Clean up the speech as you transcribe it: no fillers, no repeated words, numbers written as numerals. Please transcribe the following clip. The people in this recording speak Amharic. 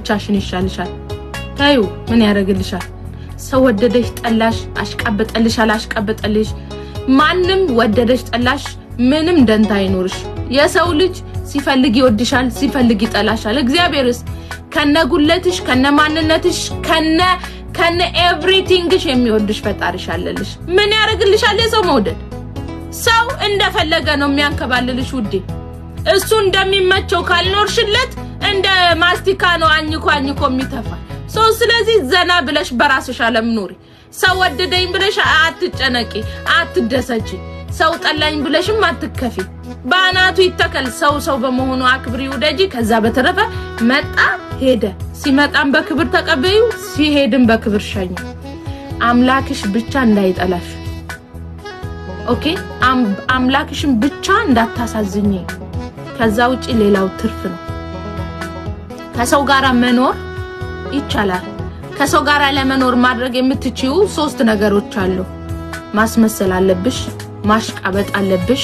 ብቻሽን ይሻልሻል ታዩ ምን ያረግልሻል ሰው ወደደሽ ጠላሽ አሽቀበጠልሽ ማንም ወደደሽ ጠላሽ ምንም ደንታ አይኖርሽ የሰው ልጅ ሲፈልግ ይወድሻል ሲፈልግ ይጠላሻል እግዚአብሔርስ ከነጉለትሽ ከነማንነትሽ ከነ ኤቭሪቲንግሽ የሚወድሽ ፈጣሪሽ አለልሽ ምን ያረግልሻል የሰው መውደድ ሰው እንደፈለገ ነው የሚያንከባልልሽ ውዴ እሱ እንደሚመቸው ካልኖርሽለት እንደ ማስቲካ ነው አኝኮ የሚተፋ ሰው ስለዚህ ዘና ብለሽ በራስሽ ዓለም ኑሪ ሰው ወደደኝ ብለሽ አትጨነቂ አትደሰቺ ሰው ጠላኝ ብለሽም አትከፊ ባናቱ ይተከል ሰው በመሆኑ አክብሪ ውደጂ ከዛ በተረፈ መጣ ሄደ ሲመጣም በክብር ተቀበዩ ሲሄድም በክብር ሸኙ አምላክሽ ብቻ እንዳይጠላሽ ኦኬ አምላክሽን ብቻ እንዳታሳዝኝ ከዛ ውጪ ሌላው ትርፍ ነው ከሰው ጋራ መኖር ይቻላል ከሰው ጋራ ለመኖር ማድረግ የምትችዩ 3 ነገሮች አሉ ማስመሰል አለብሽ ማሽቃበጥ አለብሽ